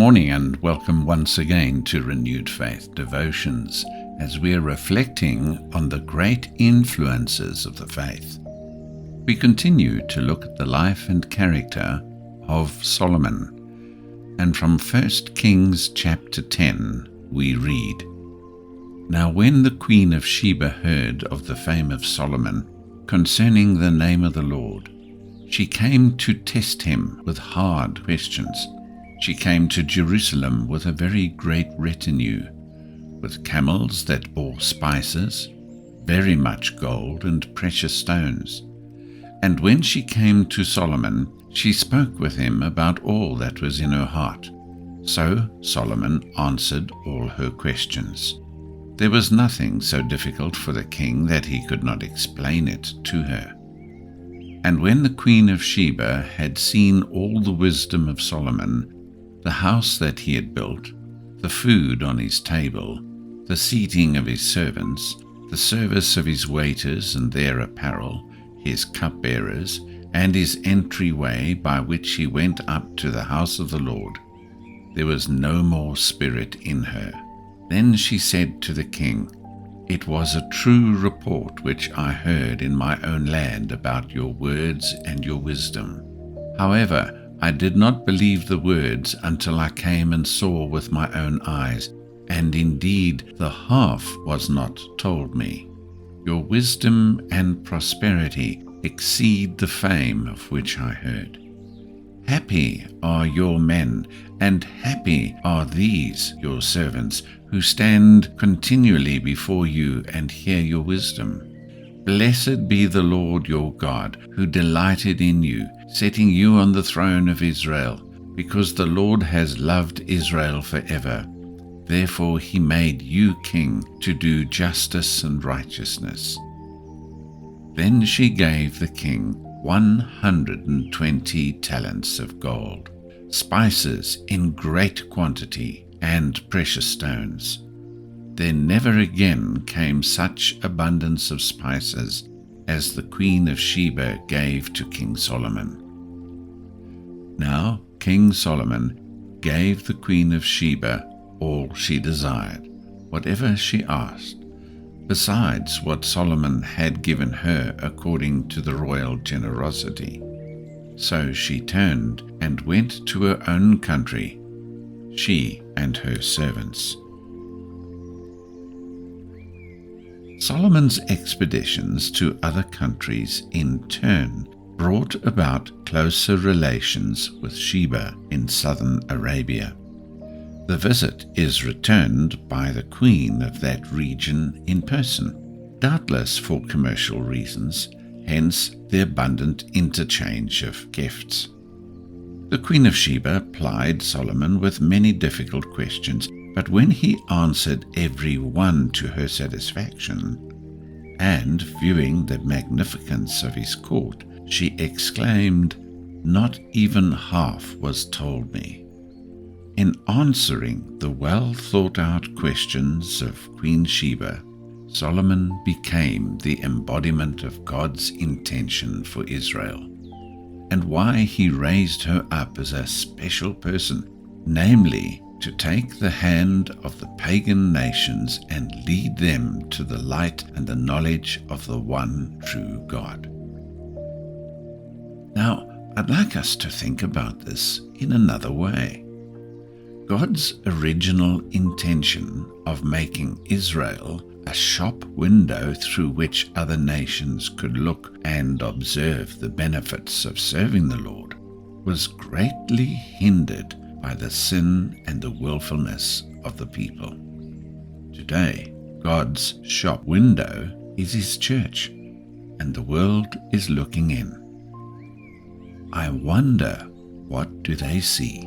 morning and welcome once again to Renewed Faith Devotions as we're reflecting on the great influences of the faith. We continue to look at the life and character of Solomon, and from 1 Kings chapter 10 we read, "Now when the Queen of Sheba heard of the fame of Solomon concerning the name of the Lord, she came to test him with hard questions. She came to Jerusalem with a very great retinue, with camels that bore spices, very much gold and precious stones. And when she came to Solomon, she spoke with him about all that was in her heart. So Solomon answered all her questions. There was nothing so difficult for the king that he could not explain it to her. And when the Queen of Sheba had seen all the wisdom of Solomon, the house that he had built, the food on his table, the seating of his servants, the service of his waiters and their apparel, his cupbearers, and his entryway by which he went up to the house of the Lord, there was no more spirit in her. Then she said to the king, 'It was a true report which I heard in my own land about your words and your wisdom. However, I did not believe the words until I came and saw with my own eyes, and indeed the half was not told me. Your wisdom and prosperity exceed the fame of which I heard. Happy are your men, and happy are these your servants, who stand continually before you and hear your wisdom. Blessed be the Lord your God, who delighted in you, setting you on the throne of Israel, because the Lord has loved Israel forever. Therefore he made you king to do justice and righteousness.' Then she gave the king 120 talents of gold, spices in great quantity, and precious stones. There never again came such abundance of spices as the Queen of Sheba gave to King Solomon. Now King Solomon gave the Queen of Sheba all she desired, whatever she asked, besides what Solomon had given her according to the royal generosity. So she turned and went to her own country, she and her servants." Solomon's expeditions to other countries in turn brought about closer relations with Sheba in southern Arabia. The visit is returned by the queen of that region in person, doubtless for commercial reasons, hence the abundant interchange of gifts. The Queen of Sheba plied Solomon with many difficult questions, but when he answered every one to her satisfaction, and viewing the magnificence of his court, she exclaimed, "Not even half was told me." In answering the well-thought-out questions of Queen Sheba, Solomon became the embodiment of God's intention for Israel, and why he raised her up as a special person, namely, to take the hand of the pagan nations and lead them to the light and the knowledge of the one true God. Now, I'd like us to think about this in another way. God's original intention of making Israel a shop window through which other nations could look and observe the benefits of serving the Lord was greatly hindered by the sin and the willfulness of the people. Today, God's shop window is His church, and the world is looking in. I wonder, what do they see?